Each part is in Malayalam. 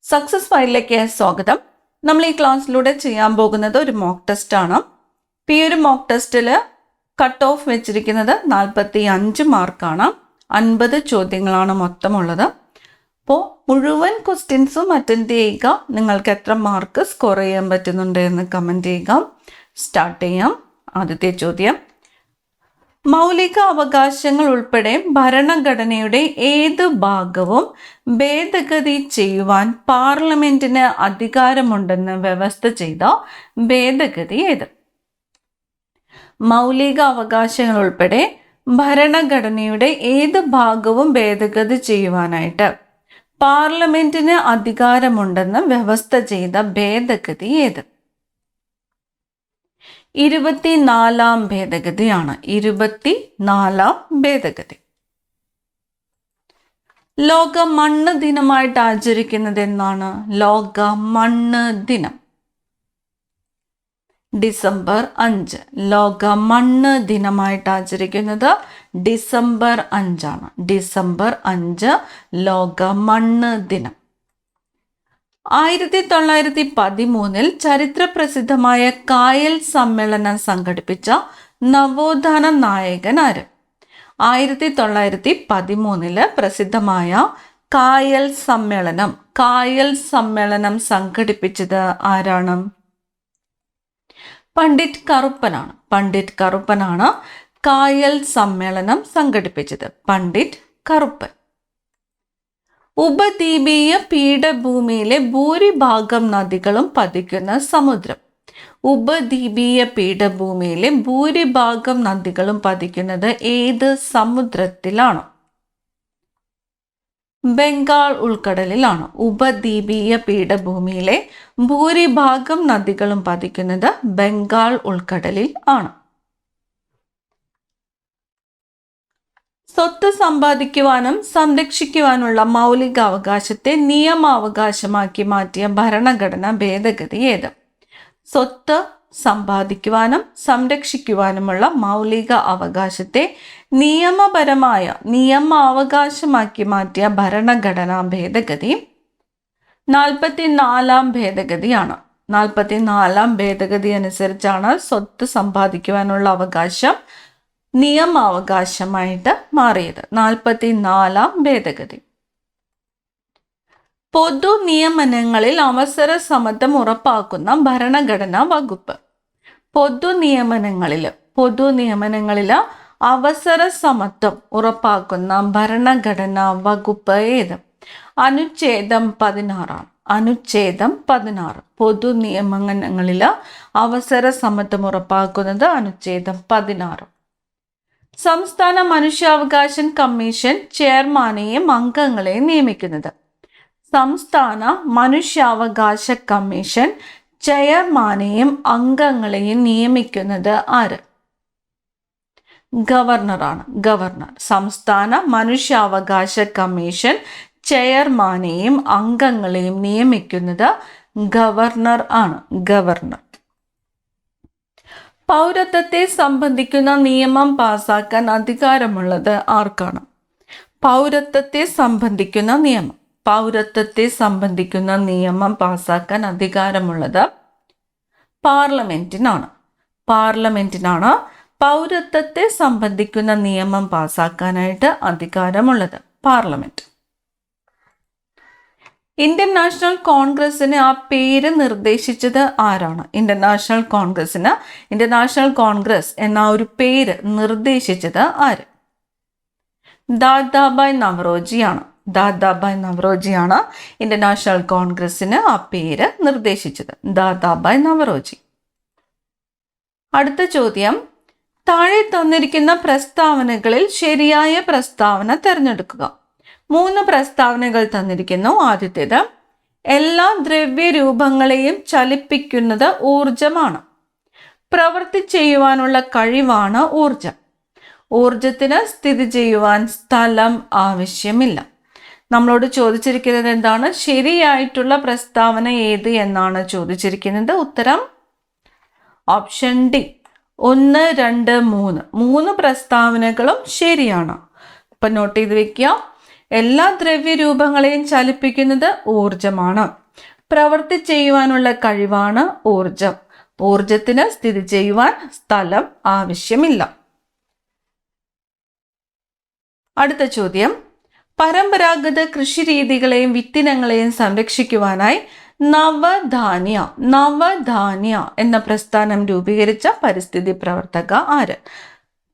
സക്സസ് ഫയലിലേക്ക് സ്വാഗതം. നമ്മൾ ഈ ക്ലാസ്സിലൂടെ ചെയ്യാൻ പോകുന്നത് ഒരു മോക്ക് ടെസ്റ്റ് ആണ്. ഈ ഒരു മോക്ക് ടെസ്റ്റിൽ കട്ട് ഓഫ് വെച്ചിരിക്കുന്നത് 45 മാർക്കാണ്. 50 ചോദ്യങ്ങളാണ് മൊത്തമുള്ളത്. അപ്പോൾ മുഴുവൻ ക്വസ്റ്റ്യൻസും അറ്റൻഡ് ചെയ്യുക. നിങ്ങൾക്ക് എത്ര മാർക്ക് സ്കോർ ചെയ്യാൻ പറ്റുന്നുണ്ട് എന്ന് കമൻറ്റ് ചെയ്യുക. സ്റ്റാർട്ട് ചെയ്യാം. ആദ്യത്തെ ചോദ്യം: മൗലിക അവകാശങ്ങൾ ഉൾപ്പെടെ ഭരണഘടനയുടെ ഏത് ഭാഗവും ഭേദഗതി ചെയ്യുവാൻ പാർലമെന്റിന് അധികാരമുണ്ടെന്ന് വ്യവസ്ഥ ചെയ്ത ഭേദഗതി ഏത്? മൗലിക അവകാശങ്ങൾ ഉൾപ്പെടെ ഭരണഘടനയുടെ ഏത് ഭാഗവും ഭേദഗതി ചെയ്യുവാനായിട്ട് പാർലമെന്റിന് അധികാരമുണ്ടെന്ന് വ്യവസ്ഥ ചെയ്ത ഭേദഗതി ഏത്? 24-ാം ഭേദഗതിയാണ്. 24-ാം ഭേദഗതി. ലോക മണ്ണ് ദിനമായിട്ട് ആചരിക്കുന്നത് എന്നാണ്? ലോക മണ്ണ് ദിനം ഡിസംബർ 5. ലോക മണ്ണ് ദിനമായിട്ട് ആചരിക്കുന്നത് ഡിസംബർ 5 ഡിസംബർ 5 ലോക മണ്ണ് ദിനം. 1913 ചരിത്ര പ്രസിദ്ധമായ കായൽ സമ്മേളനം സംഘടിപ്പിച്ച നവോത്ഥാന നായകൻ ആര്? 1913 പ്രസിദ്ധമായ കായൽ സമ്മേളനം സംഘടിപ്പിച്ചത് ആരാണ്? പണ്ഡിറ്റ് കറുപ്പനാണ് കായൽ സമ്മേളനം സംഘടിപ്പിച്ചത്. പണ്ഡിറ്റ് കറുപ്പൻ. ഉപദ്വീപീയ പീഠഭൂമിയിലെ ഭൂരിഭാഗം നദികളും പതിക്കുന്ന സമുദ്രം. ഉപദ്വീപീയ പീഠഭൂമിയിലെ ഭൂരിഭാഗം നദികളും പതിക്കുന്നത് ഏത് സമുദ്രത്തിലാണ്? ബംഗാൾ ഉൾക്കടലിലാണ്. ഉപദ്വീപീയ പീഠഭൂമിയിലെ ഭൂരിഭാഗം നദികളും പതിക്കുന്നത് ബംഗാൾ ഉൾക്കടലിൽ ആണ്. സ്വത്ത് സമ്പാദിക്കുവാനും സംരക്ഷിക്കുവാനുള്ള മൗലിക അവകാശത്തെ നിയമാവകാശമാക്കി മാറ്റിയ ഭരണഘടനാ ഭേദഗതി ഏത്? സ്വത്ത് സമ്പാദിക്കുവാനും സംരക്ഷിക്കുവാനുമുള്ള മൗലിക അവകാശത്തെ നിയമാവകാശമാക്കി മാറ്റിയ ഭരണഘടനാ ഭേദഗതി 44-ാം ഭേദഗതിയാണ്. 44-ാം ഭേദഗതി അനുസരിച്ചാണ് സ്വത്ത് സമ്പാദിക്കുവാനുള്ള അവകാശം നിയമാവകാശമായിട്ട് മാറിയത്. 44-ാം ഭേദഗതി. പൊതു നിയമനങ്ങളിൽ അവസര സമത്വം ഉറപ്പാക്കുന്ന ഭരണഘടനാ വകുപ്പ്. പൊതു നിയമനങ്ങളിൽ അവസര സമത്വം ഉറപ്പാക്കുന്ന ഭരണഘടനാ വകുപ്പ് ഏത്? അനുച്ഛേദം 16. അനുച്ഛേദം 16. പൊതു നിയമനങ്ങളിൽ അവസര സമത്വം ഉറപ്പാക്കുന്നത് അനുച്ഛേദം 16. സംസ്ഥാന മനുഷ്യാവകാശ കമ്മീഷൻ ചെയർമാനെയും അംഗങ്ങളെയും നിയമിക്കുന്നത്. സംസ്ഥാന മനുഷ്യാവകാശ കമ്മീഷൻ ചെയർമാനെയും അംഗങ്ങളെയും നിയമിക്കുന്നത് ആര്? ഗവർണറാണ്. ഗവർണർ. സംസ്ഥാന മനുഷ്യാവകാശ കമ്മീഷൻ ചെയർമാനെയും അംഗങ്ങളെയും നിയമിക്കുന്നത് ഗവർണർ ആണ്. ഗവർണർ. പൗരത്വത്തെ സംബന്ധിക്കുന്ന നിയമം പാസാക്കാൻ അധികാരമുള്ളത് ആർക്കാണ്? പൗരത്വത്തെ സംബന്ധിക്കുന്ന നിയമം പാസാക്കാൻ അധികാരമുള്ളത് പാർലമെന്റിനാണ്. പൗരത്വത്തെ സംബന്ധിക്കുന്ന നിയമം പാസാക്കാനായിട്ട് അധികാരമുള്ളത് പാർലമെന്റ്. ഇന്ത്യൻ നാഷണൽ കോൺഗ്രസിന് ആ പേര് നിർദ്ദേശിച്ചത് ആരാണ്? ഇന്ത്യൻ നാഷണൽ കോൺഗ്രസ് എന്ന ഒരു പേര് നിർദ്ദേശിച്ചത് ആര്? ദാദാഭായ് നവറോജിയാണ്. ഇന്ത്യൻ നാഷണൽ കോൺഗ്രസിന് ആ പേര് നിർദ്ദേശിച്ചത്. ദാദാഭായ് നവറോജി. അടുത്ത ചോദ്യം: താഴെ തന്നിരിക്കുന്ന പ്രസ്താവനകളിൽ ശരിയായ പ്രസ്താവന തിരഞ്ഞെടുക്കുക. 3 പ്രസ്താവനകൾ തന്നിരിക്കുന്നു. ആദ്യത്തേത്: എല്ലാ ദ്രവ്യരൂപങ്ങളെയും ചലിപ്പിക്കുന്നത് ഊർജമാണ്. പ്രവൃത്തി ചെയ്യുവാനുള്ള കഴിവാണ് ഊർജം. ഊർജത്തിന് സ്ഥിതി ചെയ്യുവാൻ സ്ഥലം ആവശ്യമില്ല. നമ്മളോട് ചോദിച്ചിരിക്കുന്നത് എന്താണ്? ശരിയായിട്ടുള്ള പ്രസ്താവന ഏത് എന്നാണ് ചോദിച്ചിരിക്കുന്നത്. ഉത്തരം ഓപ്ഷൻ ഡി. 1, 2, 3. 3 പ്രസ്താവനകളും ശരിയാണ്. ഇപ്പം നോട്ട് ചെയ്ത് വെക്കുക. എല്ലാ ദ്രവ്യരൂപങ്ങളെയും ചലിപ്പിക്കുന്നത് ഊർജമാണ്. പ്രവൃത്തി ചെയ്യുവാനുള്ള കഴിവാണ് ഊർജം. ഊർജത്തിന് സ്ഥിതി ചെയ്യുവാൻ സ്ഥലം ആവശ്യമില്ല. അടുത്ത ചോദ്യം, പരമ്പരാഗത കൃഷിരീതികളെയും വിത്തിനങ്ങളെയും സംരക്ഷിക്കുവാനായി നവധാന്യ എന്ന പ്രസ്ഥാനം രൂപീകരിച്ച പരിസ്ഥിതി പ്രവർത്തക ആര്?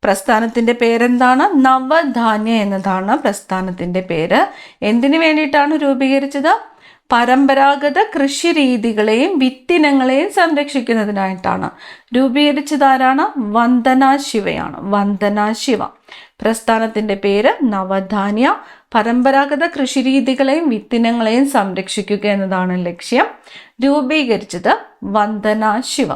പ്രസ്ഥാനത്തിന്റെ പേരെന്താണ്? നവധാന്യ എന്നതാണ് പ്രസ്ഥാനത്തിന്റെ പേര്. എന്തിനു വേണ്ടിയിട്ടാണ് രൂപീകരിച്ചത്? പരമ്പരാഗത കൃഷിരീതികളെയും വിത്തിനങ്ങളെയും സംരക്ഷിക്കുന്നതിനായിട്ടാണ്. രൂപീകരിച്ചത് ആരാണ്? വന്ദന ശിവയാണ്. വന്ദന ശിവ. പ്രസ്ഥാനത്തിന്റെ പേര് നവധാന്യ. പരമ്പരാഗത കൃഷിരീതികളെയും വിത്തിനങ്ങളെയും സംരക്ഷിക്കുക എന്നതാണ് ലക്ഷ്യം. രൂപീകരിച്ചത് വന്ദന ശിവ.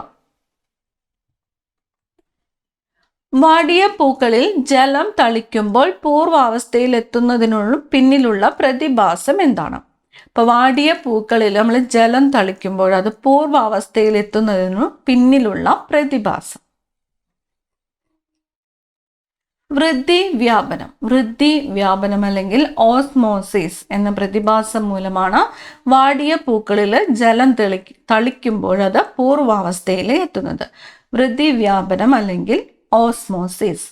വാടിയ പൂക്കളിൽ ജലം തളിക്കുമ്പോൾ പൂർവാവസ്ഥയിൽ എത്തുന്നതിനുള്ള പിന്നിലുള്ള പ്രതിഭാസം എന്താണ്? അപ്പൊ വാടിയ പൂക്കളിൽ നമ്മൾ ജലം തളിക്കുമ്പോൾ അത് പൂർവാവസ്ഥയിൽ എത്തുന്നതിനു പിന്നിലുള്ള പ്രതിഭാസം. വൃദ്ധി വ്യാപനം അല്ലെങ്കിൽ ഓസ്മോസിസ് എന്ന പ്രതിഭാസം മൂലമാണ് വാടിയ പൂക്കളിൽ ജലം തളിക്കുമ്പോൾ അത് പൂർവാവസ്ഥയിൽ എത്തുന്നത്. വൃദ്ധി വ്യാപനം അല്ലെങ്കിൽ ഓസ്മോസിസ്.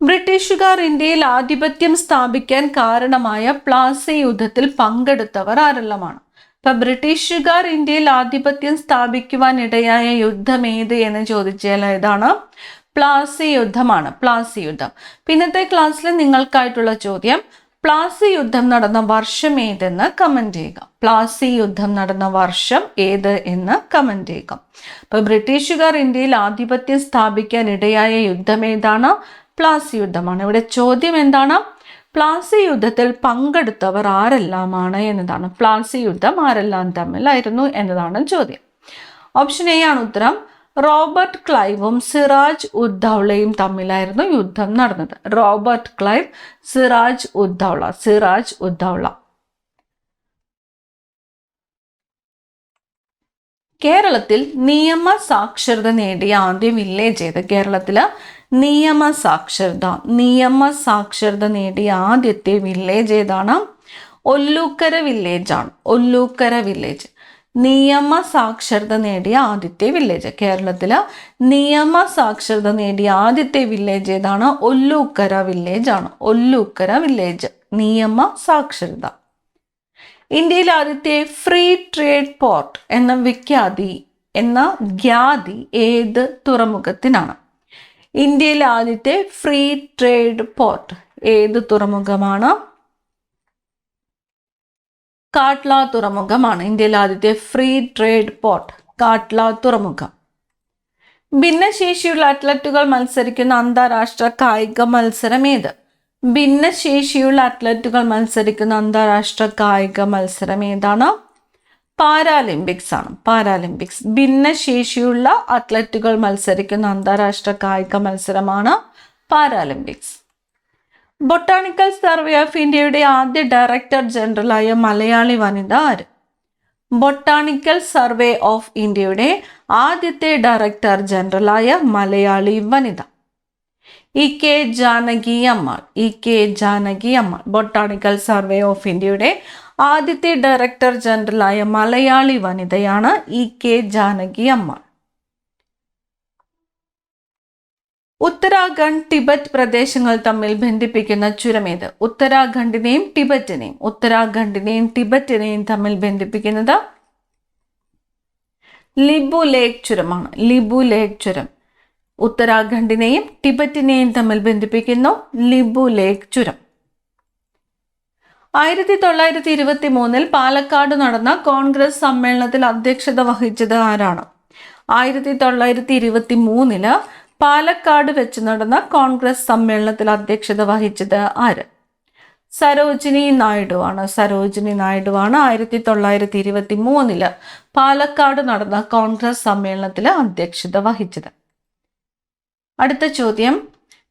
ബ്രിട്ടീഷുകാർ ഇന്ത്യയിൽ ആധിപത്യം സ്ഥാപിക്കാൻ കാരണമായ പ്ലാസി യുദ്ധത്തിൽ പങ്കെടുത്തവർ ആരെല്ലാമാണ്? ഇപ്പൊ ബ്രിട്ടീഷുകാർ ഇന്ത്യയിൽ ആധിപത്യം സ്ഥാപിക്കുവാൻ ഇടയായ യുദ്ധം ഏത് എന്ന് ചോദിച്ചാൽ ഏതാണ്? പ്ലാസി യുദ്ധമാണ്. പ്ലാസി യുദ്ധം. ഇന്നത്തെ ക്ലാസ്സിൽ നിങ്ങൾക്കായിട്ടുള്ള ചോദ്യം, പ്ലാസി യുദ്ധം നടന്ന വർഷം ഏതെന്ന് കമന്റ് ചെയ്യുക. പ്ലാസി യുദ്ധം നടന്ന വർഷം ഏത് എന്ന് കമന്റ് ചെയ്യുക. അപ്പൊ ബ്രിട്ടീഷുകാർ ഇന്ത്യയിൽ ആധിപത്യം സ്ഥാപിക്കാൻ ഇടയായ യുദ്ധം ഏതാണ്? പ്ലാസി യുദ്ധമാണ്. ഇവിടെ ചോദ്യം എന്താണ്? പ്ലാസി യുദ്ധത്തിൽ പങ്കെടുത്തവർ ആരെല്ലാമാണ് എന്നതാണ്. പ്ലാസി യുദ്ധം ആരെല്ലാം തമ്മിലായിരുന്നു എന്നതാണ് ചോദ്യം. ഓപ്ഷൻ എ ആണ് ഉത്തരം. റോബർട്ട് ക്ലൈവും സിറാജ് ഉദ് ദൗളയും തമ്മിലായിരുന്നു യുദ്ധം നടന്നത്. റോബർട്ട് ക്ലൈവ്, സിറാജ് ഉദ് ദൗള. കേരളത്തിൽ നിയമ സാക്ഷരത നേടിയ ആദ്യ വില്ലേജ് ഏത്? കേരളത്തില് നിയമ സാക്ഷരത നേടിയ ആദ്യത്തെ വില്ലേജ് ഏതാണ്? ഒല്ലൂക്കര വില്ലേജ്. നിയമ സാക്ഷരത നേടിയ ആദ്യത്തെ വില്ലേജ്. കേരളത്തില് നിയമ സാക്ഷരത നേടിയ ആദ്യത്തെ വില്ലേജ് ഏതാണ്? ഒല്ലൂക്കര വില്ലേജ്. നിയമ സാക്ഷരത. ഇന്ത്യയിലെ ആദ്യത്തെ ഫ്രീ ട്രേഡ് പോർട്ട് എന്ന ഖ്യാതി ഏത് തുറമുഖത്തിനാണ്? ഇന്ത്യയിലെ ആദ്യത്തെ ഫ്രീ ട്രേഡ് പോർട്ട് ഏത് തുറമുഖമാണ്? കാട്ട്ല തുറമുഖമാണ്. ഇന്ത്യയിലെ ആദ്യത്തെ ഫ്രീ ട്രേഡ് പോർട്ട് കാട്ട്ല തുറമുഖം. ഭിന്നശേഷിയുള്ള അത്ലറ്റുകൾ മത്സരിക്കുന്ന അന്താരാഷ്ട്ര കായിക മത്സരം ഏത്? ഭിന്നശേഷിയുള്ള അത്ലറ്റുകൾ മത്സരിക്കുന്ന അന്താരാഷ്ട്ര കായിക മത്സരം ഏതാണ്? പാരാലിമ്പിക്സ് ആണ്. ഭിന്നശേഷിയുള്ള അത്ലറ്റുകൾ മത്സരിക്കുന്ന അന്താരാഷ്ട്ര കായിക മത്സരമാണ് പാരാലിമ്പിക്സ്. ബൊട്ടാണിക്കൽ സർവേ ഓഫ് ഇന്ത്യയുടെ ആദ്യ ഡയറക്ടർ ജനറലായ മലയാളി വനിത ആര്? ബൊട്ടാണിക്കൽ സർവേ ഓഫ് ഇന്ത്യയുടെ ആദ്യത്തെ ഡയറക്ടർ ജനറലായ മലയാളി വനിത E K Janaki Ammal. Botanical survey of ഇന്ത്യയുടെ ആദ്യത്തെ ഡയറക്ടർ ജനറലായ മലയാളി വനിതയാണ് E K Janaki Ammal. Uttarakhand Tibet പ്രദേശങ്ങൾ തമ്മിൽ ബന്ധിപ്പിക്കുന്ന ചുരമേത്? ഉത്തരാഖണ്ഡിനെയും ടിബറ്റിനെയും തമ്മിൽ ബന്ധിപ്പിക്കുന്നത് ലിബു ലേക്ക് ചുരം. ഉത്തരാഖണ്ഡിനെയും ടിബറ്റിനെയും തമ്മിൽ ബന്ധിപ്പിക്കുന്നു ലിബു ലേക്ക് ചുരം. 1923 പാലക്കാട് നടന്ന കോൺഗ്രസ് സമ്മേളനത്തിൽ അധ്യക്ഷത വഹിച്ചത് ആരാണ്? 1923 പാലക്കാട് വെച്ച് നടന്ന കോൺഗ്രസ് സമ്മേളനത്തിൽ അധ്യക്ഷത വഹിച്ചത് ആര്? സരോജിനി നായിഡു ആണ്. 1923 പാലക്കാട് നടന്ന കോൺഗ്രസ് സമ്മേളനത്തിൽ അധ്യക്ഷത വഹിച്ചത്. അടുത്ത ചോദ്യം,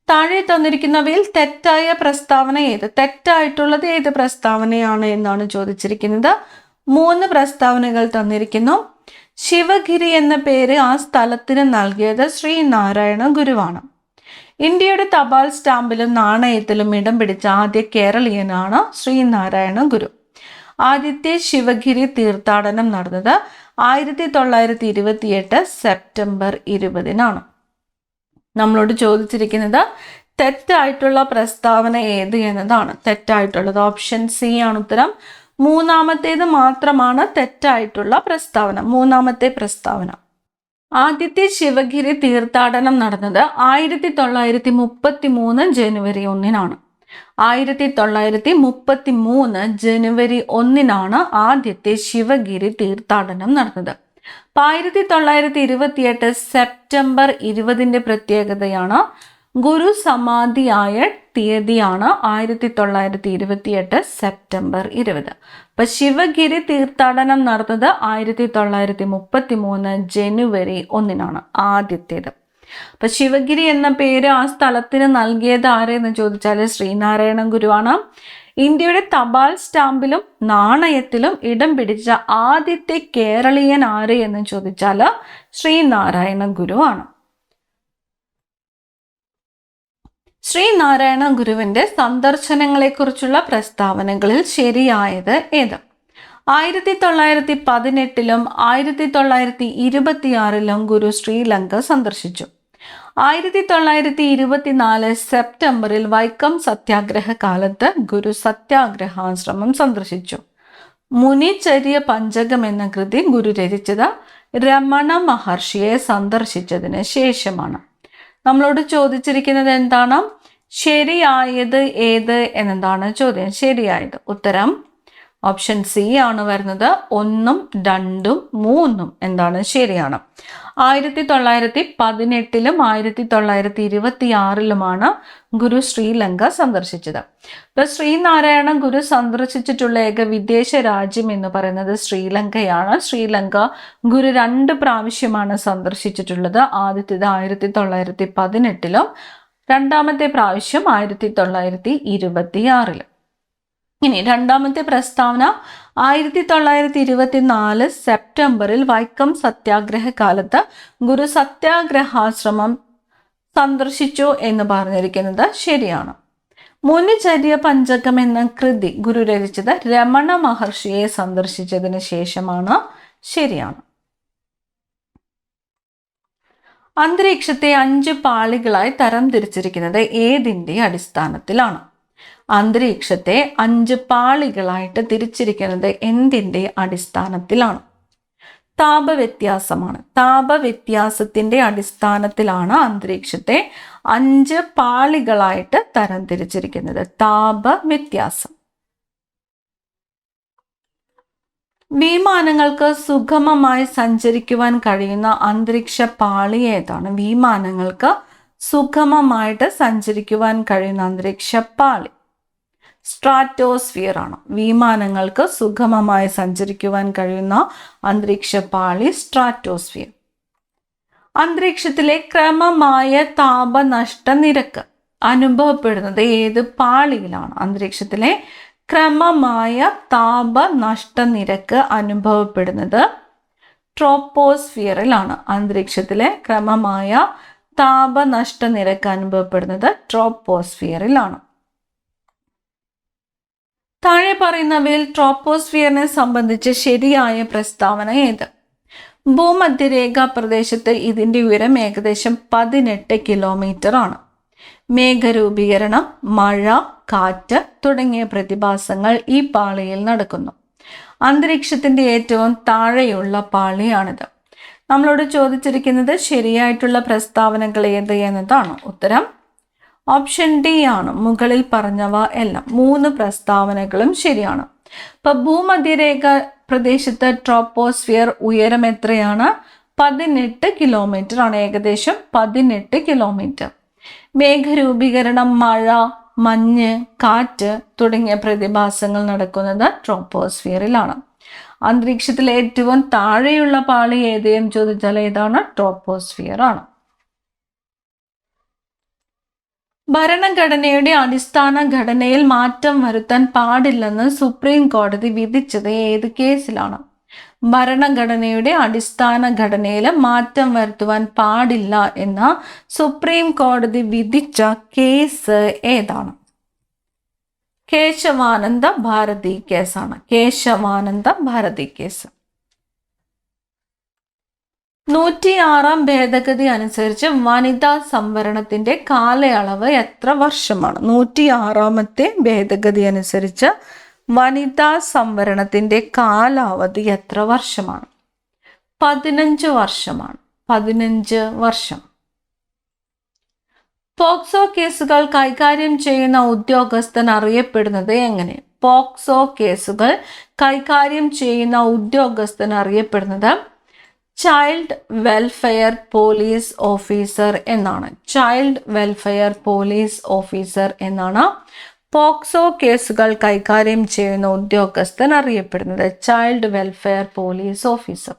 താഴെ തന്നിരിക്കുന്നവയിൽ തെറ്റായ പ്രസ്താവന ഏത്? തെറ്റായിട്ടുള്ളത് ഏത് പ്രസ്താവനയാണ് എന്നാണ് ചോദിച്ചിരിക്കുന്നത്. 3 പ്രസ്താവനകൾ തന്നിരിക്കുന്നു. ശിവഗിരി എന്ന പേര് ആ സ്ഥലത്തിന് നൽകിയത് ശ്രീനാരായണ ഗുരുവാണ്. ഇന്ത്യയുടെ തപാൽ സ്റ്റാമ്പിലും നാണയത്തിലും ഇടം പിടിച്ച ആദ്യ കേരളീയനാണ് ശ്രീനാരായണ ഗുരു. ആദ്യത്തെ ശിവഗിരി തീർത്ഥാടനം നടന്നത് 1928 സെപ്റ്റംബർ 20-നാണ്. നമ്മളോട് ചോദിച്ചിരിക്കുന്നത് തെറ്റായിട്ടുള്ള പ്രസ്താവന ഏത് എന്നതാണ്. തെറ്റായിട്ടുള്ളത് ഓപ്ഷൻ സി ആണ് ഉത്തരം. മൂന്നാമത്തേത് മാത്രമാണ് തെറ്റായിട്ടുള്ള പ്രസ്താവന. മൂന്നാമത്തെ പ്രസ്താവന. ആദ്യത്തെ ശിവഗിരി തീർത്ഥാടനം നടന്നത് 1933 ജനുവരി 1-നാണ്. 1933 ജനുവരി 1-നാണ് ആദ്യത്തെ ശിവഗിരി തീർത്ഥാടനം നടന്നത്. 1928 സെപ്റ്റംബർ 20-ന്റെ പ്രത്യേകതയാണ് ഗുരു സമാധിയായ തീയതിയാണ് 1928 സെപ്റ്റംബർ 20. അപ്പൊ ശിവഗിരി തീർത്ഥാടനം നടന്നത് 1933 ജനുവരി 1-നാണ് ആദ്യത്തേത്. അപ്പൊ ശിവഗിരി എന്ന പേര് ആ സ്ഥലത്തിന് നൽകിയത് ആരെന്ന് ചോദിച്ചാൽ ശ്രീനാരായണ ഗുരുവാണ്. ഇന്ത്യയുടെ തപാൽ സ്റ്റാമ്പിലും നാണയത്തിലും ഇടം പിടിച്ച ആദ്യത്തെ കേരളീയൻ ആര് എന്ന് ചോദിച്ചാൽ ശ്രീനാരായണ ഗുരുവാണ്. ശ്രീനാരായണ ഗുരുവിന്റെ സന്ദർശനങ്ങളെക്കുറിച്ചുള്ള പ്രസ്താവനകളിൽ ശരിയായത് ഏത്? 1918-ലും 1926-ലും ഗുരു ശ്രീലങ്ക സന്ദർശിച്ചു. 1924 സെപ്റ്റംബറിൽ വൈക്കം സത്യാഗ്രഹ കാലത്ത് ഗുരു സത്യാഗ്രഹാശ്രമം സന്ദർശിച്ചു. മുനിചര്യ പഞ്ചകം എന്ന കൃതി ഗുരു രചിച്ചത് രമണ മഹർഷിയെ സന്ദർശിച്ചതിന് ശേഷമാണ്. നമ്മളോട് ചോദിച്ചിരിക്കുന്നത് എന്താണ്? ശരിയായത് ഏത് എന്നതാണ് ചോദ്യം. ശരിയായത് ഉത്തരം ഓപ്ഷൻ സി ആണ് വരുന്നത്. 1, 2, 3 എന്താണ് ശരിയാണ്. 1918-ലും 1926-ലുമാണ് ഗുരു ശ്രീലങ്ക സന്ദർശിച്ചത്. ഇപ്പൊ ശ്രീനാരായണ ഗുരു സന്ദർശിച്ചിട്ടുള്ള ഏക വിദേശ രാജ്യം എന്ന് പറയുന്നത് ശ്രീലങ്കയാണ്. ശ്രീലങ്ക ഗുരു 2 പ്രാവശ്യമാണ് സന്ദർശിച്ചിട്ടുള്ളത്. ആദ്യത്തേത് 1918-ലും രണ്ടാമത്തെ പ്രാവശ്യം 1926-ലും. ഇനി രണ്ടാമത്തെ പ്രസ്താവന 1924 സെപ്റ്റംബറിൽ വൈക്കം സത്യാഗ്രഹ കാലത്ത് ഗുരു സത്യാഗ്രഹാശ്രമം സന്ദർശിച്ചു എന്ന് പറഞ്ഞിരിക്കുന്നത് ശരിയാണ്. മുനിചര്യ പഞ്ചകം എന്ന കൃതി ഗുരു രചിച്ചത് രമണ മഹർഷിയെ സന്ദർശിച്ചതിന് ശേഷമാണ്. ശരിയാണ്. അന്തരീക്ഷത്തെ 5 പാളികളായി തരം തിരിച്ചിരിക്കുന്നത് ഏതിൻ്റെ അടിസ്ഥാനത്തിലാണ്? അന്തരീക്ഷത്തെ 5 പാളികളായിട്ട് തിരിച്ചിരിക്കുന്നത് എന്തിൻ്റെ അടിസ്ഥാനത്തിലാണ്? താപവ്യത്യാസമാണ്. താപവ്യത്യാസത്തിന്റെ അടിസ്ഥാനത്തിലാണ് അന്തരീക്ഷത്തെ 5 പാളികളായിട്ട് തരം തിരിച്ചിരിക്കുന്നത്. താപവ്യത്യാസം. വിമാനങ്ങൾക്ക് സുഗമമായി സഞ്ചരിക്കുവാൻ കഴിയുന്ന അന്തരീക്ഷ പാളി ഏതാണ്? വിമാനങ്ങൾക്ക് സുഗമമായിട്ട് സഞ്ചരിക്കുവാൻ കഴിയുന്ന അന്തരീക്ഷ പാളി സ്ട്രാറ്റോസ്ഫിയർ ആണ്. വിമാനങ്ങൾക്ക് സുഗമമായി സഞ്ചരിക്കുവാൻ കഴിയുന്ന അന്തരീക്ഷ പാളി സ്ട്രാറ്റോസ്ഫിയർ. അന്തരീക്ഷത്തിലെ ക്രമമായ താപനഷ്ട നിരക്ക് അനുഭവപ്പെടുന്നത് ഏത് പാളിയിലാണ്? അന്തരീക്ഷത്തിലെ ക്രമമായ താപനഷ്ട നിരക്ക് അനുഭവപ്പെടുന്നത് ട്രോപ്പോസ്ഫിയറിലാണ്. അന്തരീക്ഷത്തിലെ ക്രമമായ താപനഷ്ട നിരക്ക് അനുഭവപ്പെടുന്നത് ട്രോപ്പോസ്ഫിയറിലാണ്. താഴെ പറയുന്നവയിൽ ട്രോപ്പോസ്ഫിയറിനെ സംബന്ധിച്ച് ശരിയായ പ്രസ്താവന ഏത്? ഭൂമധ്യരേഖ പ്രദേശത്ത് ഇതിൻ്റെ ഉയരം ഏകദേശം 18 കിലോമീറ്റർ ആണ്. മേഘരൂപീകരണം, മഴ, കാറ്റ് തുടങ്ങിയ പ്രതിഭാസങ്ങൾ ഈ പാളിയിൽ നടക്കുന്നു. അന്തരീക്ഷത്തിൻ്റെ ഏറ്റവും താഴെയുള്ള പാളിയാണിത്. നമ്മളോട് ചോദിച്ചിരിക്കുന്നത് ശരിയായിട്ടുള്ള പ്രസ്താവനകൾ ഏത് എന്നതാണ്. ഉത്തരം ഓപ്ഷൻ ഡി ആണ്. മുകളിൽ പറഞ്ഞവ എല്ലാം 3 പ്രസ്താവനകളും ശരിയാണ്. ഇപ്പൊ ഭൂമധ്യരേഖ പ്രദേശത്ത് ട്രോപ്പോസ്ഫിയർ ഉയരം എത്രയാണ്? 18 കിലോമീറ്റർ ആണ്. ഏകദേശം 18 കിലോമീറ്റർ. മേഘരൂപീകരണം, മഴ, മഞ്ഞ്, കാറ്റ് തുടങ്ങിയ പ്രതിഭാസങ്ങൾ നടക്കുന്നത് ട്രോപ്പോസ്ഫിയറിലാണ്. അന്തരീക്ഷത്തിലെ ഏറ്റവും താഴെയുള്ള പാളി ഏത് എന്ന് ചോദിച്ചാൽ ഏതാണ്? ട്രോപ്പോസ്ഫിയർ ആണ്. ഭരണഘടനയുടെ അടിസ്ഥാന ഘടനയിൽ മാറ്റം വരുത്താൻ പാടില്ലെന്ന് സുപ്രീം കോടതി വിധിച്ചത് ഏത് കേസിലാണ്? ഭരണഘടനയുടെ അടിസ്ഥാന ഘടനയിൽ മാറ്റം വരുത്തുവാൻ പാടില്ല എന്ന സുപ്രീം കോടതി വിധിച്ച കേസ് ഏതാണ്? കേശവാനന്ദ ഭാരതി കേസാണ്. കേശവാനന്ദ ഭാരതി കേസ്. 106 ഭേദഗതി അനുസരിച്ച് വനിതാ സംവരണത്തിന്റെ കാലയളവ് എത്ര വർഷമാണ്? 106 ഭേദഗതി അനുസരിച്ച് വനിതാ സംവരണത്തിന്റെ കാലാവധി എത്ര വർഷമാണ്? 15 വർഷമാണ്. 15 വർഷം. പോക്സോ കേസുകൾ കൈകാര്യം ചെയ്യുന്ന ഉദ്യോഗസ്ഥൻ അറിയപ്പെടുന്നത് എങ്ങനെ? പോക്സോ കേസുകൾ കൈകാര്യം ചെയ്യുന്ന ഉദ്യോഗസ്ഥൻ അറിയപ്പെടുന്നത് ചൈൽഡ് വെൽഫെയർ പോലീസ് ഓഫീസർ എന്നാണ്. ചൈൽഡ് വെൽഫെയർ പോലീസ് ഓഫീസർ എന്നാണ് പോക്സോ കേസുകൾ കൈകാര്യം ചെയ്യുന്ന ഉദ്യോഗസ്ഥൻ അറിയപ്പെടുന്നത്. Child welfare police officer.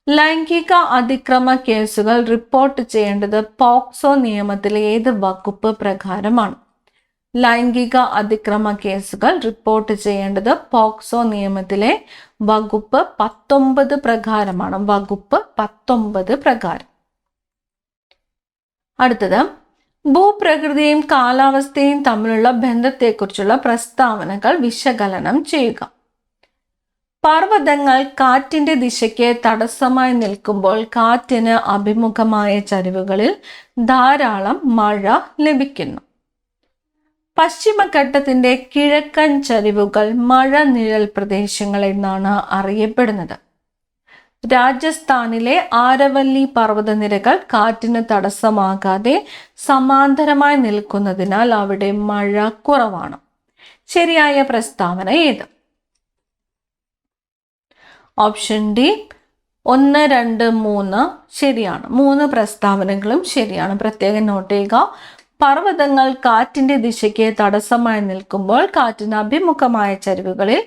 ലൈംഗിക അതിക്രമ കേസുകൾ റിപ്പോർട്ട് ചെയ്യേണ്ടത് പോക്സോ നിയമത്തിലെ ഏത് വകുപ്പ് പ്രകാരമാണ്? ലൈംഗിക അതിക്രമ കേസുകൾ റിപ്പോർട്ട് ചെയ്യേണ്ടത് പോക്സോ നിയമത്തിലെ വകുപ്പ് 19 പ്രകാരമാണ്. വകുപ്പ് 19 പ്രകാരം. അടുത്തത്, ഭൂപ്രകൃതിയും കാലാവസ്ഥയും തമ്മിലുള്ള ബന്ധത്തെക്കുറിച്ചുള്ള പ്രസ്താവനകൾ വിശകലനം ചെയ്യുക. പർവ്വതങ്ങൾ കാറ്റിന്റെ ദിശയ്ക്ക് തടസ്സമായി നിൽക്കുമ്പോൾ കാറ്റിന് അഭിമുഖമായ ചരിവുകളിൽ ധാരാളം മഴ ലഭിക്കുന്നു. പശ്ചിമഘട്ടത്തിന്റെ കിഴക്കൻ ചരിവുകൾ മഴ നിഴൽ പ്രദേശങ്ങൾ എന്നാണ് അറിയപ്പെടുന്നത്. രാജസ്ഥാനിലെ ആരവല്ലി പർവ്വതനിരകൾ കാറ്റിന് തടസ്സമാകാതെ സമാന്തരമായി നിൽക്കുന്നതിനാൽ അവിടെ മഴ കുറവാണ്. ശരിയായ പ്രസ്താവന ഏത്? ഓപ്ഷൻ ഡി 1, 2, 3 ശരിയാണ്. 3 പ്രസ്താവനകളും ശരിയാണ്. പ്രത്യേകം നോട്ട് ചെയ്യുക. പർവ്വതങ്ങൾ കാറ്റിന്റെ ദിശയ്ക്ക് തടസ്സമായി നിൽക്കുമ്പോൾ കാറ്റിന് അഭിമുഖമായ ചരിവുകളിൽ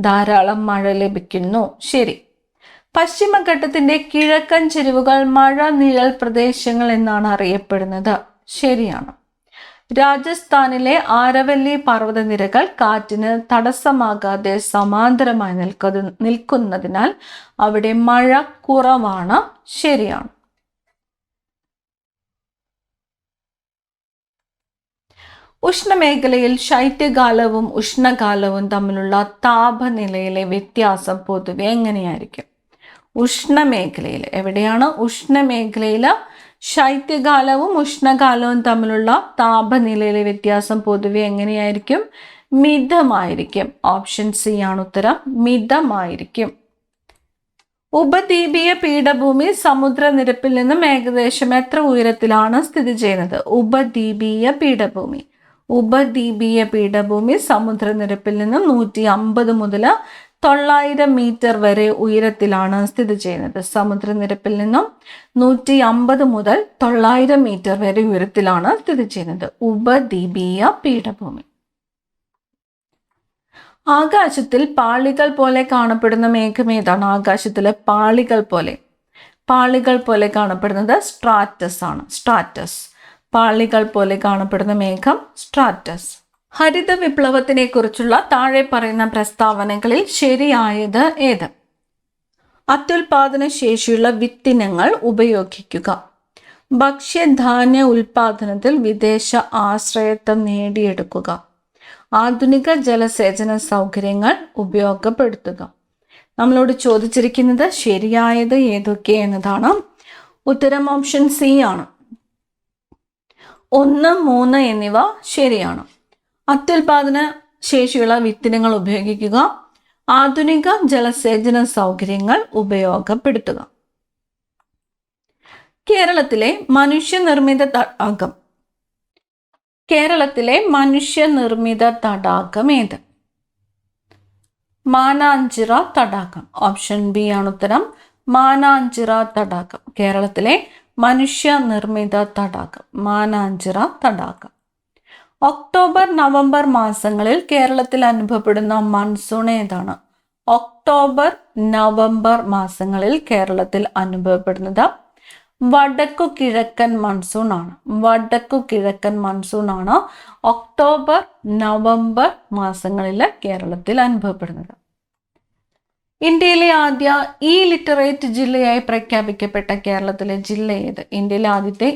ധാരാളം മഴ ലഭിക്കുന്നു. ശരി. പശ്ചിമഘട്ടത്തിന്റെ കിഴക്കൻ ചരിവുകൾ മഴ നിഴൽ പ്രദേശങ്ങൾ എന്നാണ് അറിയപ്പെടുന്നത്. ശരിയാണ്. രാജസ്ഥാനിലെ ആരവല്ലി പർവ്വതനിരകൾ കാറ്റിന് തടസ്സമാകാതെ സമാന്തരമായി നിൽക്കുന്നതിനാൽ അവിടെ മഴ കുറവാണ്. ശരിയാണ്. ഉഷ്ണമേഖലയിൽ ശൈത്യകാലവും ഉഷ്ണകാലവും തമ്മിലുള്ള താപനിലയിലെ വ്യത്യാസം പൊതുവെ എങ്ങനെയായിരിക്കും? ഉഷ്ണമേഖലയിൽ എവിടെയാണ്? ഉഷ്ണമേഖലയിൽ ശൈത്യകാലവും ഉഷ്ണകാലവും തമ്മിലുള്ള താപനിലയിലെ വ്യത്യാസം പൊതുവെ എങ്ങനെയായിരിക്കും? മിതമായിരിക്കും. ഓപ്ഷൻ സി ആണ് ഉത്തരം. മിതമായിരിക്കും. ഉപദ്വീപീയ പീഠഭൂമി സമുദ്രനിരപ്പിൽ നിന്നും ഏകദേശം എത്ര ഉയരത്തിലാണ് സ്ഥിതി ചെയ്യുന്നത്? ഉപദ്വീപീയ പീഠഭൂമി. ഉപദ്വീപീയ പീഠഭൂമി സമുദ്രനിരപ്പിൽ നിന്നും 150 മുതൽ 900 മീറ്റർ വരെ ഉയരത്തിലാണ് സ്ഥിതി ചെയ്യുന്നത്. സമുദ്രനിരപ്പിൽ നിന്നും 150 മുതൽ 900 മീറ്റർ വരെ ഉയരത്തിലാണ് സ്ഥിതി ചെയ്യുന്നത് ഉപദ്വീപീയ പീഠഭൂമി. ആകാശത്തിൽ പാളികൾ പോലെ കാണപ്പെടുന്ന മേഘം ഏതാണ്? ആകാശത്തിലെ പാളികൾ പോലെ കാണപ്പെടുന്നത് സ്ട്രാറ്റസ് ആണ്. സ്ട്രാറ്റസ്. പാളികൾ പോലെ കാണപ്പെടുന്ന മേഘം സ്ട്രാറ്റസ്. ഹരിത വിപ്ലവത്തിനെ കുറിച്ചുള്ള താഴെ പറയുന്ന പ്രസ്താവനകളിൽ ശരിയായത് ഏത്? അത്യുൽപാദന ശേഷിയുള്ള വിത്തിനങ്ങൾ ഉപയോഗിക്കുക. ഭക്ഷ്യധാന്യ ഉൽപാദനത്തിൽ വിദേശ ആശ്രയത്വം നേടിയെടുക്കുക. ആധുനിക ജലസേചന സൗകര്യങ്ങൾ ഉപയോഗപ്പെടുത്തുക. നമ്മളോട് ചോദിച്ചിരിക്കുന്നത് ശരിയായത് ഏതൊക്കെ എന്നതാണ്. ഉത്തരം ഓപ്ഷൻ സി ആണ്. 1, 3 എന്നിവ ശരിയാണ്. അത്യുൽപാദന ശേഷിയുള്ള വിത്തിനങ്ങൾ ഉപയോഗിക്കുക. ആധുനിക ജലസേചന സൗകര്യങ്ങൾ ഉപയോഗപ്പെടുത്തുക. കേരളത്തിലെ മനുഷ്യനിർമ്മിത തടാകം. കേരളത്തിലെ മനുഷ്യനിർമ്മിത തടാകം ഏത്? മാനാഞ്ചിറ തടാകം. ഓപ്ഷൻ ബി ആണ് ഉത്തരം. മാനാഞ്ചിറ തടാകം. കേരളത്തിലെ മനുഷ്യനിർമ്മിത തടാകം മാനാഞ്ചിറ തടാകം. ഒക്ടോബർ, നവംബർ മാസങ്ങളിൽ കേരളത്തിൽ അനുഭവപ്പെടുന്ന മൺസൂൺ ഏതാണ്? ഒക്ടോബർ, നവംബർ മാസങ്ങളിൽ കേരളത്തിൽ അനുഭവപ്പെടുന്നത് വടക്കു കിഴക്കൻ മൺസൂൺ ആണ്. വടക്കു കിഴക്കൻ മൺസൂൺ ആണ് ഒക്ടോബർ, നവംബർ മാസങ്ങളിൽ കേരളത്തിൽ അനുഭവപ്പെടുന്നത്. ഇന്ത്യയിലെ ആദ്യ ലിറ്ററേറ്റ് ജില്ലയായി പ്രഖ്യാപിക്കപ്പെട്ട കേരളത്തിലെ ജില്ല ഏത്? ഇന്ത്യയിലെ ആദ്യത്തെ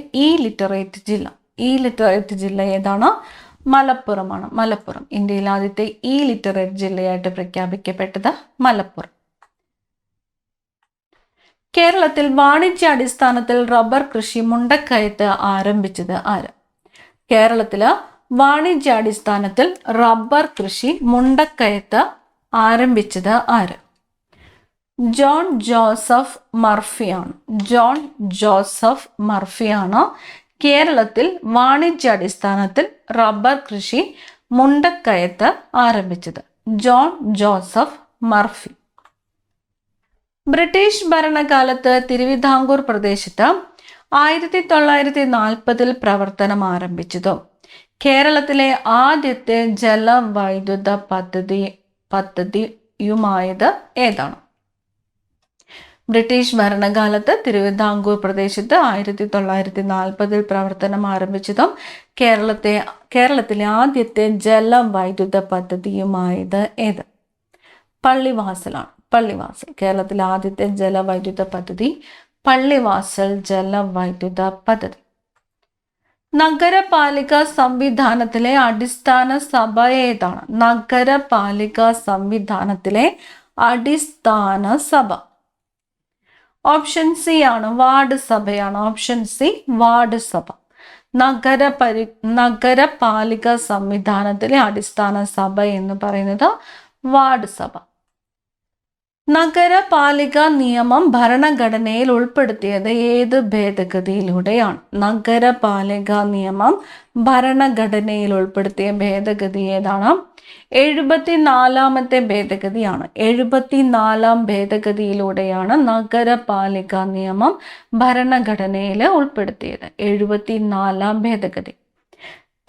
ലിറ്ററേറ്റ് ജില്ല ഏതാണ്? മലപ്പുറമാണ്. മലപ്പുറം ഇന്ത്യയിലെ ആദ്യത്തെ ഇ ലിറ്ററേറ്റ് ജില്ലയായിട്ട് പ്രഖ്യാപിക്കപ്പെട്ടത് മലപ്പുറം. കേരളത്തിൽ വാണിജ്യാടിസ്ഥാനത്തിൽ റബ്ബർ കൃഷി മുണ്ടക്കയത്ത് ആരംഭിച്ചത് ആര്? കേരളത്തില് വാണിജ്യാടിസ്ഥാനത്തിൽ റബ്ബർ കൃഷി മുണ്ടക്കയത്ത് ആരംഭിച്ചത് ആര്? ജോൺ ജോസഫ് മർഫിയാണ്. ജോൺ ജോസഫ് മർഫിയാണ് കേരളത്തിൽ വാണിജ്യാടിസ്ഥാനത്തിൽ റബ്ബർ കൃഷി മുണ്ടക്കയത്ത് ആരംഭിച്ചത്. John Joseph Murphy. ബ്രിട്ടീഷ് ഭരണകാലത്ത് തിരുവിതാംകൂർ പ്രദേശത്ത് 1940 പ്രവർത്തനം ആരംഭിച്ചതും കേരളത്തിലെ ആദ്യത്തെ ജലവൈദ്യുത പദ്ധതിയുമായത് ഏതാണ്? ബ്രിട്ടീഷ് ഭരണകാലത്ത് തിരുവിതാംകൂർ പ്രദേശത്ത് 1940 പ്രവർത്തനം ആരംഭിച്ചതും കേരളത്തിലെ ആദ്യത്തെ ജലവൈദ്യുത പദ്ധതിയുമായത് ഏത്? പള്ളിവാസലാണ്. പള്ളിവാസൽ. കേരളത്തിലെ ആദ്യത്തെ ജലവൈദ്യുത പദ്ധതി പള്ളിവാസൽ ജലവൈദ്യുത പദ്ധതി. നഗരപാലിക സംവിധാനത്തിലെ അടിസ്ഥാന സഭ ഏതാണ്? നഗരപാലിക സംവിധാനത്തിലെ അടിസ്ഥാന സഭ ഓപ്ഷൻ സി ആണ്, വാർഡ് സഭയാണ്. ഓപ്ഷൻ സി, വാർഡ് സഭ. നഗരപാലിക സംവിധാനത്തിലെ അടിസ്ഥാന സഭ എന്ന് പറയുന്നത് വാർഡ് സഭ. നഗരപാലിക നിയമം ഭരണഘടനയിൽ ഉൾപ്പെടുത്തിയത് ഏത് ഭേദഗതിയിലൂടെയാണ്? നഗരപാലിക നിയമം ഭരണഘടനയിൽ ഉൾപ്പെടുത്തിയ ഭേദഗതി ഏതാണ്? 74ാമത്തെ ഭേദഗതിയാണ്. 74ാം ഭേദഗതിയിലൂടെയാണ് നഗരപാലിക നിയമം ഭരണഘടനയിൽ ഉൾപ്പെടുത്തിയത്. 74ാം ഭേദഗതി.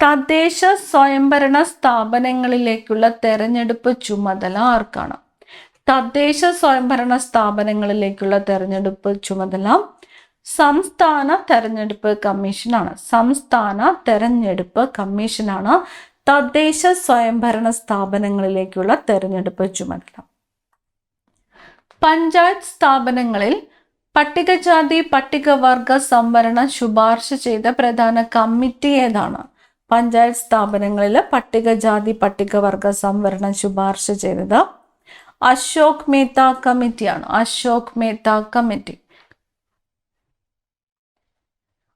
തദ്ദേശ സ്വയംഭരണ സ്ഥാപനങ്ങളിലേക്കുള്ള തെരഞ്ഞെടുപ്പ് ചുമതല ആർക്കാണ്? തദ്ദേശ സ്വയംഭരണ സ്ഥാപനങ്ങളിലേക്കുള്ള തെരഞ്ഞെടുപ്പ് ചുമതല സംസ്ഥാന തെരഞ്ഞെടുപ്പ് കമ്മീഷനാണ്. സംസ്ഥാന തെരഞ്ഞെടുപ്പ് കമ്മീഷനാണ് തദ്ദേശ സ്വയംഭരണ സ്ഥാപനങ്ങളിലേക്കുള്ള തെരഞ്ഞെടുപ്പ് ചുമതല. പഞ്ചായത്ത് സ്ഥാപനങ്ങളിൽ പട്ടികജാതി പട്ടികവർഗ സംവരണം ശുപാർശ ചെയ്ത പ്രധാന കമ്മിറ്റി ഏതാണ്? പഞ്ചായത്ത് സ്ഥാപനങ്ങളിൽ പട്ടികജാതി പട്ടികവർഗ സംവരണം ശുപാർശ ചെയ്തത് അശോക് മേത്ത കമ്മിറ്റിയാണ്. അശോക് മേത്ത കമ്മിറ്റി.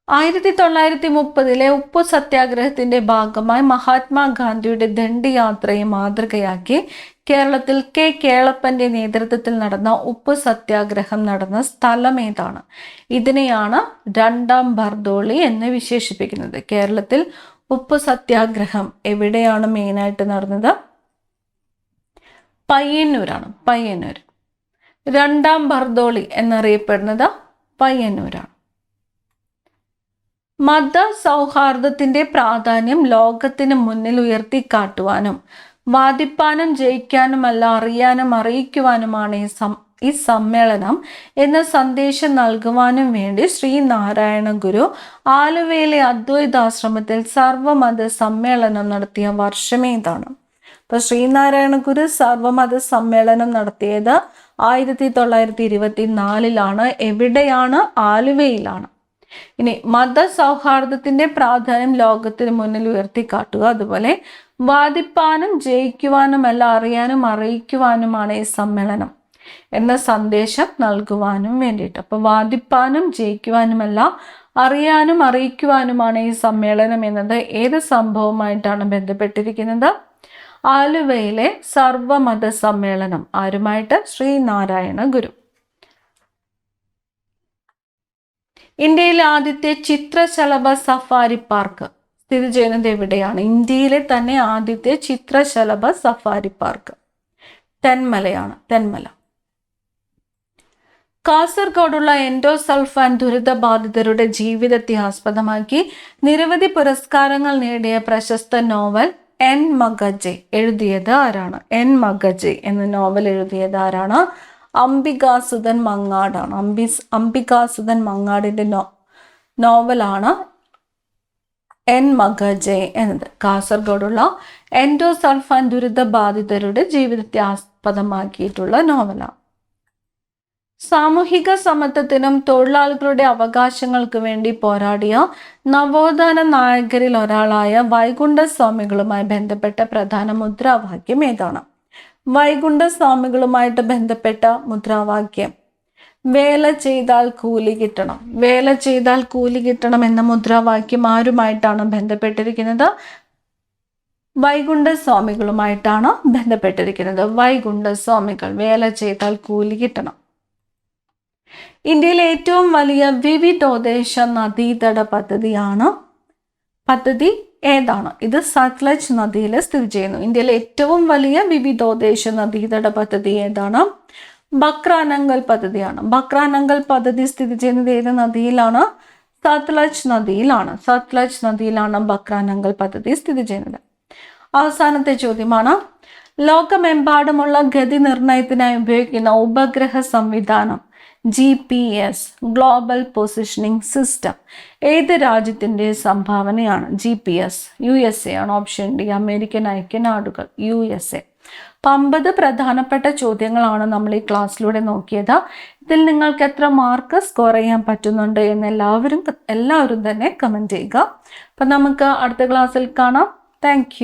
1930 ഉപ്പു സത്യാഗ്രഹത്തിന്റെ ഭാഗമായി മഹാത്മാഗാന്ധിയുടെ ദണ്ഡി യാത്രയെ മാതൃകയാക്കി കേരളത്തിൽ കെ കേളപ്പന്റെ നേതൃത്വത്തിൽ നടന്ന ഉപ്പു സത്യാഗ്രഹം നടന്ന സ്ഥലം ഏതാണ്? ഇതിനെയാണ് രണ്ടാം ബർദോളി എന്ന് വിശേഷിപ്പിക്കുന്നത്. കേരളത്തിൽ ഉപ്പു സത്യാഗ്രഹം എവിടെയാണ് മെയിനായിട്ട് നടന്നത്? പയ്യന്നൂരാണ്. പയ്യന്നൂർ. രണ്ടാം ബർദോളി എന്നറിയപ്പെടുന്നത് പയ്യന്നൂരാണ്. മത സൗഹാർദ്ദത്തിന്റെ പ്രാധാന്യം ലോകത്തിന് മുന്നിൽ ഉയർത്തിക്കാട്ടുവാനും വാദിപ്പാനും ജയിക്കാനുമല്ല അറിയാനും അറിയിക്കുവാനുമാണ് ഈ സമ്മേളനം എന്ന സന്ദേശം നൽകുവാനും വേണ്ടി ശ്രീനാരായണ ഗുരു ആലുവയിലെ അദ്വൈതാശ്രമത്തിൽ സർവമത സമ്മേളനം നടത്തിയ വർഷമേതാണ്? അപ്പൊ ശ്രീനാരായണ ഗുരു സർവമത സമ്മേളനം നടത്തിയത് 1924 എവിടെയാണ്? ആലുവയിലാണ്. ഇനി മതസൗഹാർദ്ദത്തിന്റെ പ്രാധാന്യം ലോകത്തിന് മുന്നിൽ ഉയർത്തിക്കാട്ടുക, അതുപോലെ വാദിപ്പാനും ജയിക്കുവാനുമല്ല അറിയാനും അറിയിക്കുവാനുമാണ് ഈ സമ്മേളനം എന്ന സന്ദേശം നൽകുവാനും വേണ്ടിയിട്ട്. അപ്പൊ വാദിപ്പാനും ജയിക്കുവാനുമല്ല അറിയാനും അറിയിക്കുവാനുമാണ് ഈ സമ്മേളനം എന്നത് ഏത് സംഭവമായിട്ടാണ് ബന്ധപ്പെട്ടിരിക്കുന്നത്? ആലുവയിലെ സർവമത സമ്മേളനം. ആരുമായിട്ട്? ശ്രീനാരായണ ഗുരു. ഇന്ത്യയിലെ ആദ്യത്തെ ചിത്രശലഭ സഫാരി പാർക്ക് സ്ഥിതി ചെയ്യുന്നത് എവിടെയാണ്? ഇന്ത്യയിലെ തന്നെ ആദ്യത്തെ ചിത്രശലഭ സഫാരി പാർക്ക് തെന്മലയാണ്. തെന്മല. കാസർഗോഡുള്ള എൻഡോസൾഫാൻ ദുരിതബാധിതരുടെ ജീവിതത്തെ ആസ്പദമാക്കി നിരവധി പുരസ്കാരങ്ങൾ നേടിയ പ്രശസ്ത നോവൽ എൻ മഗജെ എഴുതിയത് ആരാണ്? എൻ മഗജെ എന്ന നോവൽ എഴുതിയത് ആരാണ്? അംബികാസുധൻ മങ്ങാടാണ്. അംബികാസുധൻ മങ്ങാടിന്റെ നോവലാണ് എൻ മഗജെ എന്നത്. കാസർഗോഡുള്ള എൻഡോസൾഫാൻ ദുരിതബാധിതരുടെ ജീവിതത്തെ ആസ്പദമാക്കിയിട്ടുള്ള നോവലാണ്. സാമൂഹിക സമത്വത്തിനും തൊഴിലാളികളുടെ അവകാശങ്ങൾക്ക് വേണ്ടി പോരാടിയ നവോത്ഥാന നായകരിൽ ഒരാളായ വൈകുണ്ഠസ്വാമികളുമായി ബന്ധപ്പെട്ട പ്രധാന മുദ്രാവാക്യം ഏതാണ്? വൈകുണ്ഠസ്വാമികളുമായിട്ട് ബന്ധപ്പെട്ട മുദ്രാവാക്യം വേല ചെയ്താൽ കൂലി കിട്ടണം. വേല ചെയ്താൽ കൂലി കിട്ടണം എന്ന മുദ്രാവാക്യം ആരുമായിട്ടാണ് ബന്ധപ്പെട്ടിരിക്കുന്നത്? വൈകുണ്ഠസ്വാമികളുമായിട്ടാണ് ബന്ധപ്പെട്ടിരിക്കുന്നത്. വൈകുണ്ഠസ്വാമികൾ, വേല ചെയ്താൽ കൂലി കിട്ടണം. ഇന്ത്യയിലെ ഏറ്റവും വലിയ വിവിധോദ്ദേശ നദീതട പദ്ധതി ഏതാണ്? ഇത് സത്ലജ് നദിയിൽ സ്ഥിതി ചെയ്യുന്നു. ഇന്ത്യയിലെ ഏറ്റവും വലിയ വിവിധോദ്ദേശ നദീതട പദ്ധതി ഏതാണ്? ബക്രാനങ്കൽ പദ്ധതിയാണ്. ബക്രാനങ്കൽ പദ്ധതി സ്ഥിതി ചെയ്യുന്നത് ഏത് നദിയിലാണ്? സത്ലജ് നദിയിലാണ്. സത്ലജ് നദിയിലാണ് ബക്രാനങ്കൽ പദ്ധതി സ്ഥിതി ചെയ്യുന്നത്. അവസാനത്തെ ചോദ്യമാണ്, ലോകമെമ്പാടുമുള്ള ഗതി നിർണയത്തിനായി ഉപയോഗിക്കുന്ന ഉപഗ്രഹ സംവിധാനം GPS, ഗ്ലോബൽ പൊസിഷനിങ് സിസ്റ്റം, ഏത് രാജ്യത്തിൻ്റെ സംഭാവനയാണ്? GPS, USA ആണ്. ഓപ്ഷൻ ഡി, അമേരിക്കൻ ഐക്യനാടുകൾ, USA. 50 പ്രധാനപ്പെട്ട ചോദ്യങ്ങളാണ് നമ്മൾ ഈ ക്ലാസ്സിലൂടെ നോക്കിയത്. ഇതിൽ നിങ്ങൾക്ക് എത്ര മാർക്ക് സ്കോർ ചെയ്യാൻ പറ്റുന്നുണ്ട് എന്ന് എല്ലാവരും തന്നെ കമൻറ്റ് ചെയ്യുക. അപ്പം നമുക്ക് അടുത്ത ക്ലാസ്സിൽ കാണാം. താങ്ക്